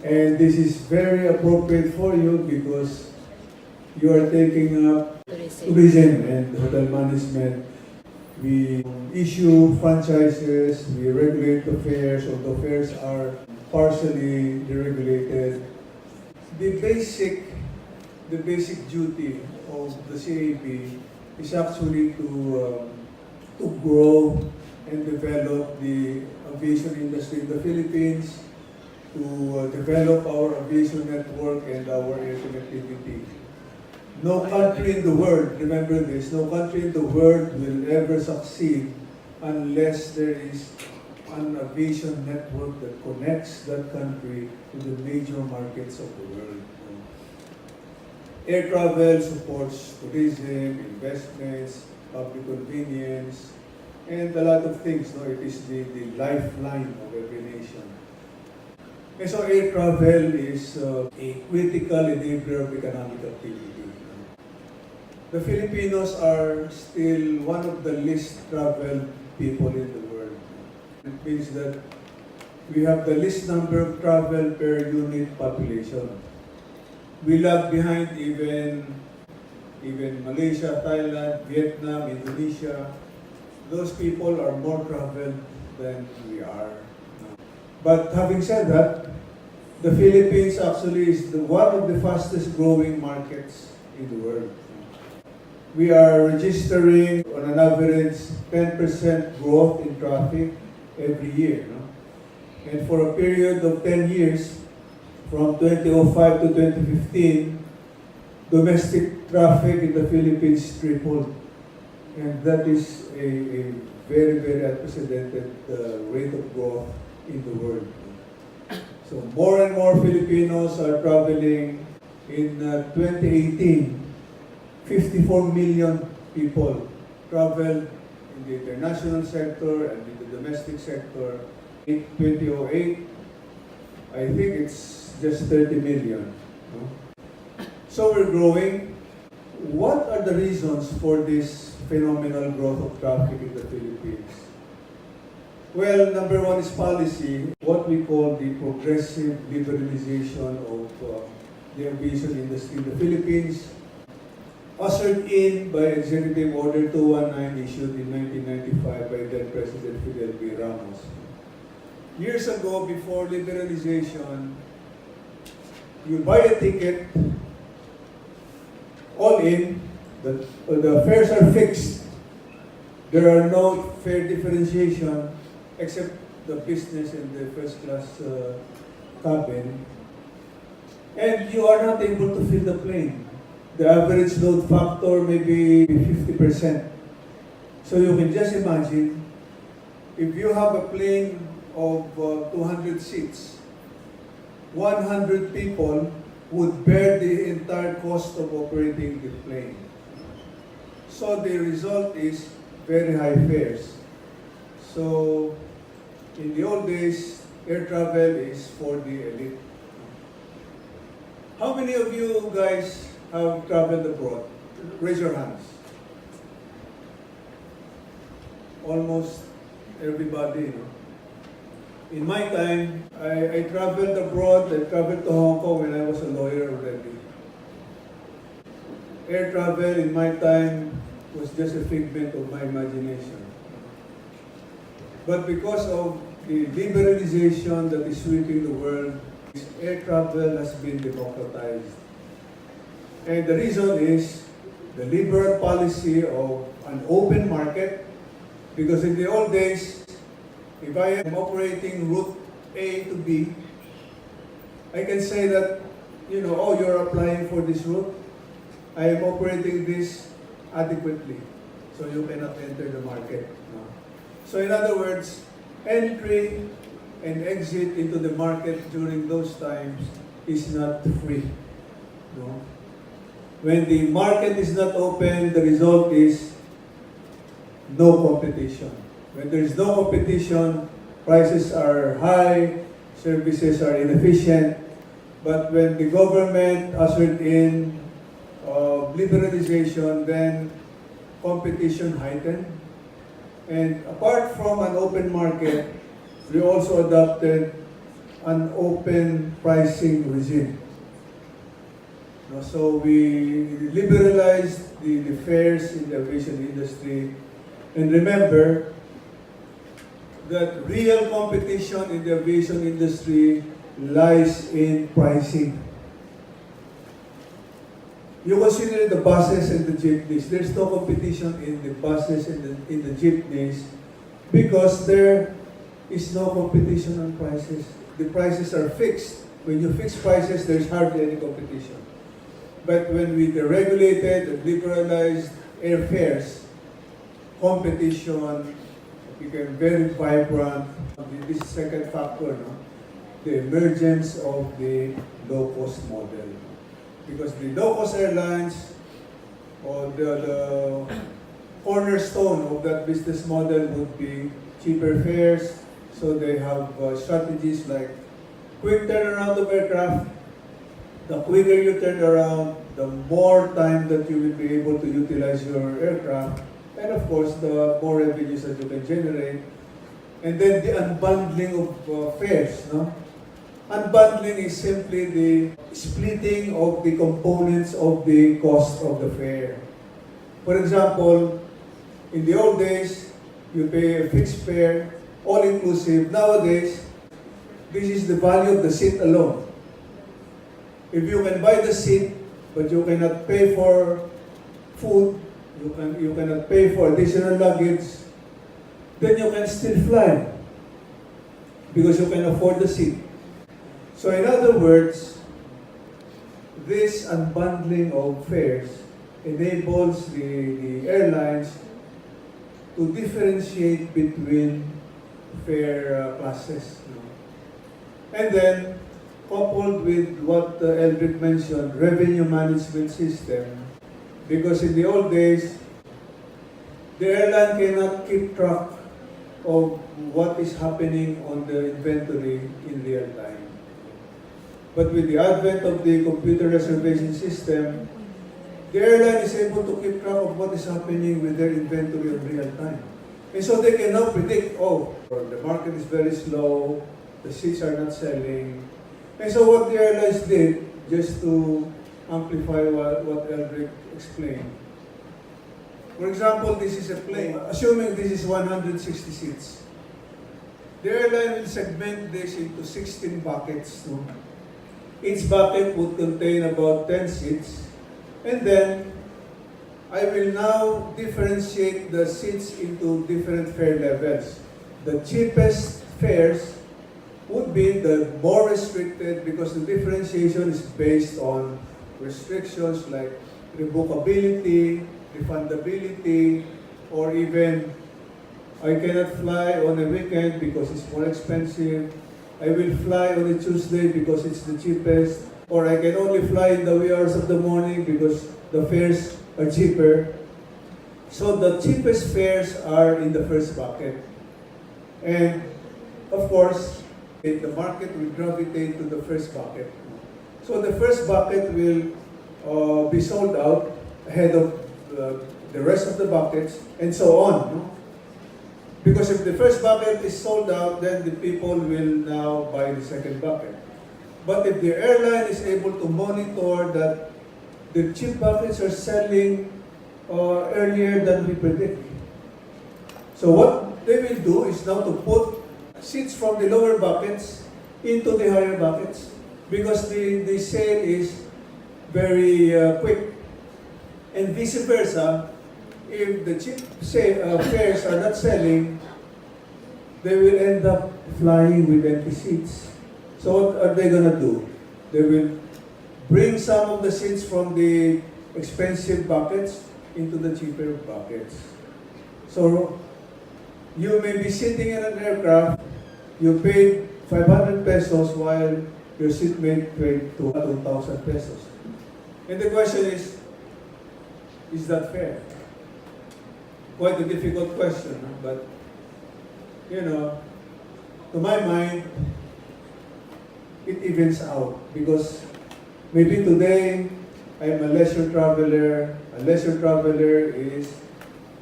And this is very appropriate for you because you are taking up tourism and hotel management. We issue franchises, we regulate the fares, although fares are partially deregulated. The basic duty of the CAB is actually to grow and develop the aviation industry in the Philippines, to develop our aviation network and our air connectivity. No country in the world, remember this, no country in the world will ever succeed unless there is an aviation network that connects that country to the major markets of the world. Air travel supports tourism, investments, public convenience, and a lot of things. No? It is the lifeline of every nation. And so air travel is a critical enabler of economic activity. The Filipinos are still one of the least traveled people in the world. It means that we have the least number of travel per unit population. We lag behind even Malaysia, Thailand, Vietnam, Indonesia. Those people are more traveled than we are. But having said that, the Philippines actually is one of the fastest growing markets in the world. We are registering on an average 10% growth in traffic every year. No? And for a period of 10 years, from 2005 to 2015, domestic traffic in the Philippines tripled. And that is a very, very unprecedented rate of growth in the world. So more and more Filipinos are traveling. In 2018, 54 million people traveled in the international sector and in the domestic sector. In 2008, I think it's just 30 million. No? So we're growing. What are the reasons for this phenomenal growth of traffic in the Philippines? Well, number one is policy, what we call the progressive liberalization of the aviation industry in the Philippines, ushered in by Executive Order 219 issued in 1995 by then President Fidel V. Ramos. Years ago, before liberalization, you buy a ticket, all in, the fares are fixed. There are no fare differentiation except the business and the first class cabin. And you are not able to fill the plane. The average load factor may be 50%. So you can just imagine, if you have a plane of 200 seats, 100 people would bear the entire cost of operating the plane. So the result is very high fares. So in the old days, air travel is for the elite. How many of you guys have traveled abroad? Raise your hands. Almost everybody. No? In my time, I traveled abroad. I traveled to Hong Kong when I was a lawyer already. Air travel in my time was just a figment of my imagination. But because of the liberalization that is sweeping the world, air travel has been democratized. And the reason is the liberal policy of an open market, because in the old days, if I am operating route A to B, I can say that, oh, you're applying for this route. I am operating this adequately, so you cannot enter the market. No. So in other words, entry and exit into the market during those times is not free. No? When the market is not open, the result is no competition. When there is no competition, prices are high, services are inefficient. But when the government ushered in liberalization, then competition heightened. And apart from an open market, we also adopted an open pricing regime. No, so we liberalized the fares in the aviation industry. And remember that real competition in the aviation industry lies in pricing. You consider the buses and the jeepneys. There's no competition in the buses and in the jeepneys because there is no competition on prices. The prices are fixed. When you fix prices, there's hardly any competition. But when we deregulated and liberalized airfares, competition became very vibrant. This second factor, no? The emergence of the low-cost model. Because the low-cost airlines, or the cornerstone of that business model would be cheaper fares. So they have strategies like quick turnaround of aircraft. The quicker you turn around, the more time that you will be able to utilize your aircraft. And of course, the more revenues that you can generate. And then the unbundling of fares, no? Unbundling is simply the splitting of the components of the cost of the fare. For example, in the old days, you pay a fixed fare, all-inclusive. Nowadays, this is the value of the seat alone. If you can buy the seat, but you cannot pay for food, you cannot pay for additional luggage, then you can still fly because you can afford the seat. So in other words, this unbundling of fares enables the airlines to differentiate between fare classes. And then, coupled with what Eldrick mentioned, revenue management system, because in the old days, the airline cannot keep track of what is happening on the inventory in real time. But with the advent of the computer reservation system, the airline is able to keep track of what is happening with their inventory in real time. And so they can now predict, the market is very slow, the seats are not selling. And so what the airlines did, just to amplify what Eldrick explained. For example, this is a plane. Assuming this is 160 seats. The airline will segment this into 16 buckets. No? Each bucket would contain about 10 seats. And then, I will now differentiate the seats into different fare levels. The cheapest fares would be the more restricted because the differentiation is based on restrictions like revocability, refundability, or even I cannot fly on a weekend because it's more expensive. I will fly on a Tuesday because it's the cheapest. Or I can only fly in the wee hours of the morning because the fares are cheaper. So the cheapest fares are in the first bucket. And of course, the market will gravitate to the first bucket. So the first bucket will be sold out ahead of the rest of the buckets and so on. No? Because if the first bucket is sold out, then the people will now buy the second bucket. But if the airline is able to monitor that the cheap buckets are selling earlier than we predict. So what they will do is now to put seats from the lower buckets into the higher buckets because the sale is very quick. And vice versa, if the cheap fares are not selling, they will end up flying with empty seats. So what are they going to do? They will bring some of the seats from the expensive buckets into the cheaper buckets. So you may be sitting in an aircraft, you paid 500 pesos while your seatmate paid 2,000 pesos. And the question is that fair? Quite a difficult question, but to my mind, it evens out because maybe today I'm a leisure traveler. A leisure traveler is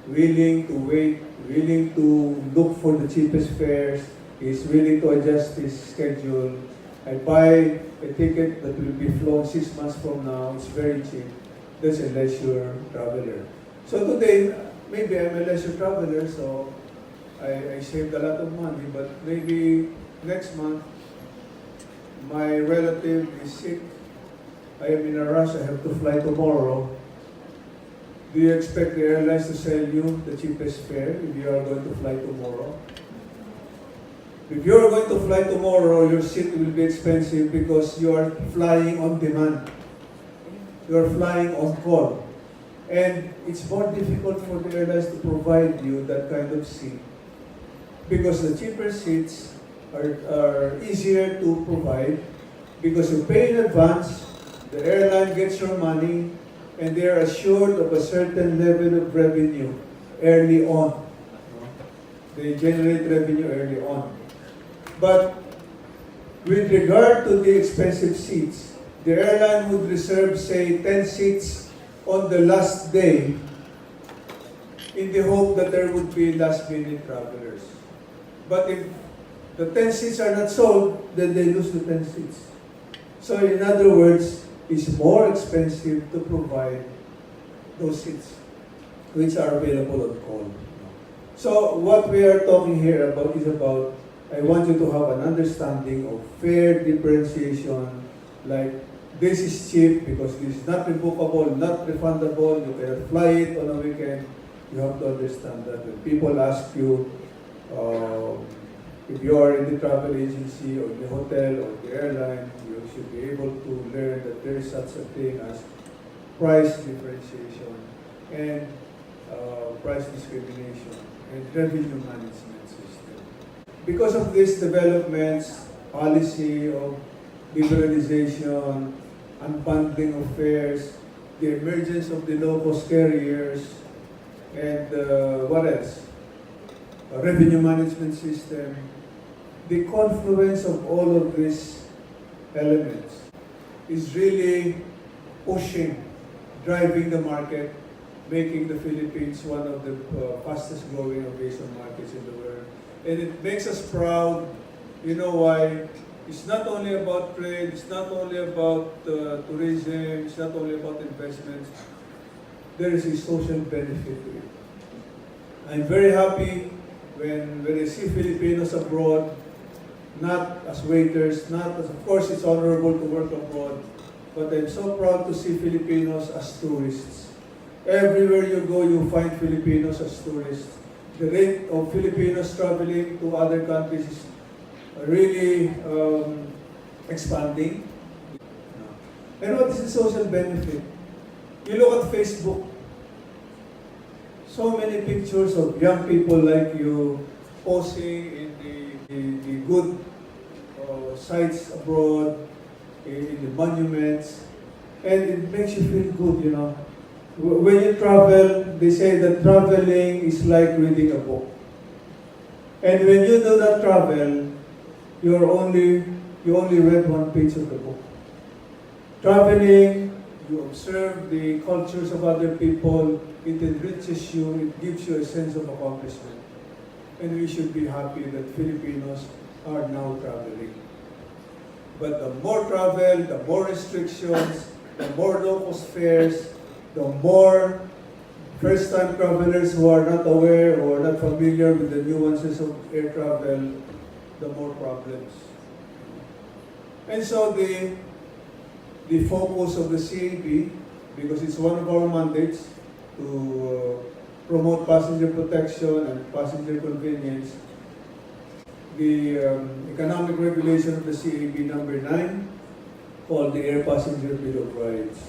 willing to wait, willing to look for the cheapest fares, is willing to adjust his schedule. I buy a ticket that will be flown 6 months from now, it's very cheap. That's a leisure traveler. So today, maybe I'm a leisure traveler, so I saved a lot of money, but maybe next month, my relative is sick. I am in a rush, I have to fly tomorrow. Do you expect the airlines to sell you the cheapest fare if you are going to fly tomorrow? If you are going to fly tomorrow, your seat will be expensive because you are flying on demand. You are flying on call. And it's more difficult for the airlines to provide you that kind of seat because the cheaper seats are easier to provide because you pay in advance, the airline gets your money, and they are assured of a certain level of revenue early on. They generate revenue early on. But with regard to the expensive seats, the airline would reserve, say, 10 seats on the last day in the hope that there would be last-minute travelers. But if the 10 seats are not sold, then they lose the 10 seats. So in other words, it's more expensive to provide those seats which are available on call. So what we are talking here about is about, I want you to have an understanding of fare differentiation, like this is cheap because this is not revocable, not refundable, you cannot fly it on a weekend. You have to understand that when people ask you, if you are in the travel agency or the hotel or the airline, you should be able to learn that there is such a thing as price differentiation and price discrimination and revenue management system. Because of these developments, policy of liberalization, unbundling of fares, the emergence of the low-cost carriers, and what else? A revenue management system. The confluence of all of these elements is really pushing, driving the market, making the Philippines one of the fastest growing aviation markets in the world. And it makes us proud. You know why? It's not only about trade, it's not only about tourism, it's not only about investments. There is a social benefit to it. I'm very happy when I see Filipinos abroad, not as waiters, not as, of course it's honorable to work abroad, but I'm so proud to see Filipinos as tourists. Everywhere you go, you find Filipinos as tourists. The rate of Filipinos traveling to other countries is really expanding. And what is the social benefit? You look at Facebook, so many pictures of young people like you posing in the good sites abroad, in the monuments, and it makes you feel good, you know. When you travel, they say that traveling is like reading a book. And when you do not travel, you only read one page of the book. Traveling, you observe the cultures of other people, it enriches you, it gives you a sense of accomplishment. And we should be happy that Filipinos are now traveling. But the more travel, the more restrictions, the more low-cost fares, the more first-time travelers who are not aware or not familiar with the nuances of air travel, the more problems. And so the focus of the CAB, because it's one of our mandates to promote passenger protection and passenger convenience, the economic regulation of the CAB number 9, called the Air Passenger Bill of Rights.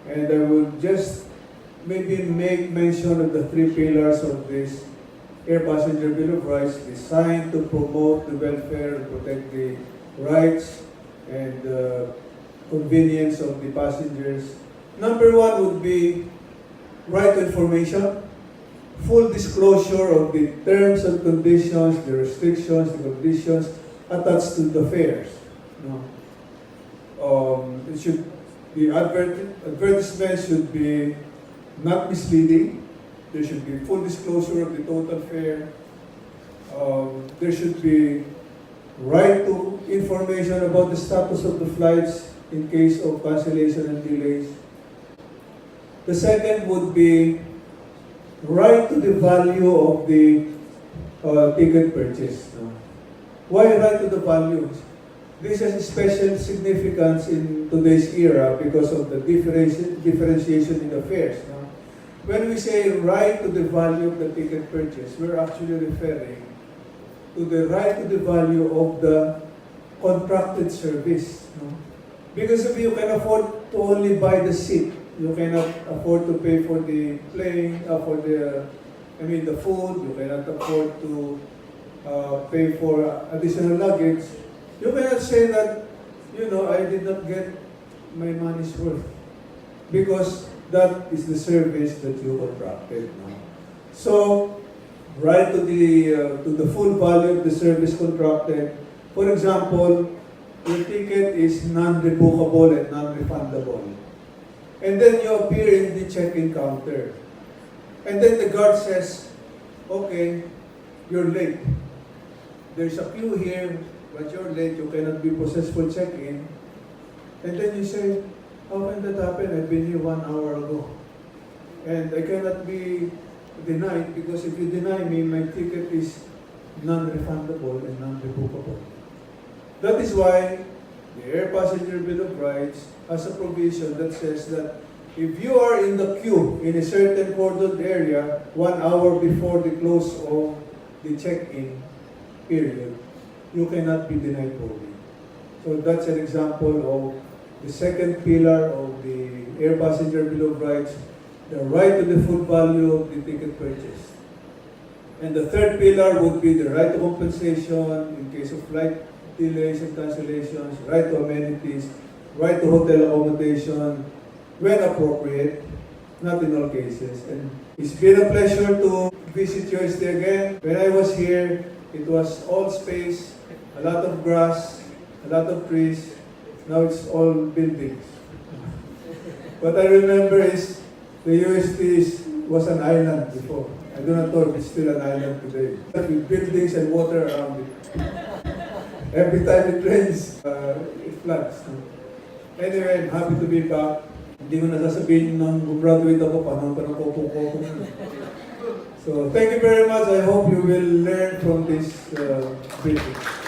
And I will just maybe make mention of the 3 pillars of this Air Passenger Bill of Rights, designed to promote the welfare and protect the rights and convenience of the passengers. Number 1 would be right to information, full disclosure of the terms and conditions, the restrictions, the conditions attached to the fares. The advertisement should be not misleading. There should be full disclosure of the total fare. There should be right to information about the status of the flights in case of cancellation and delays. The second would be right to the value of the ticket purchase. Why right to the value? This has special significance in today's era because of the differentiation in the fares. When we say right to the value of the ticket purchase, we're actually referring to the right to the value of the contracted service. Because if you can afford to only buy the seat, you cannot afford to pay for the plane, the food, you cannot afford to pay for additional luggage. You cannot say that, I did not get my money's worth. Because that is the service that you contracted. So, right to the full value of the service contracted. For example, your ticket is non-revocable and non-refundable. And then you appear in the check-in counter. And then the guard says, okay, you're late. There's a queue here, but you're late, you cannot be processed for check-in. And then you say, how can that happen? I've been here 1 hour ago. And I cannot be denied because if you deny me, my ticket is non-refundable and non-revocable. That is why the Air Passenger Bill of Rights has a provision that says that if you are in the queue in a certain cordoned area 1 hour before the close of the check-in period, you cannot be denied boarding. So that's an example of the second pillar of the Air Passenger Bill of Rights, the right to the full value of the ticket purchase. And the third pillar would be the right to compensation in case of flight delays and cancellations, right to amenities, right to hotel accommodation, when appropriate, not in all cases. And it's been a pleasure to visit UST again. When I was here, it was all space, a lot of grass, a lot of trees. Now it's all buildings. What I remember is the UST was an island before. I do not know if it's still an island today. With buildings and water around it. Every time it rains, it floods. Anyway, I'm happy to be back. Hindi ko nasasabihin nang graduate ako, panahon pa ng kopo-kopo. So, thank you very much. I hope you will learn from this meeting.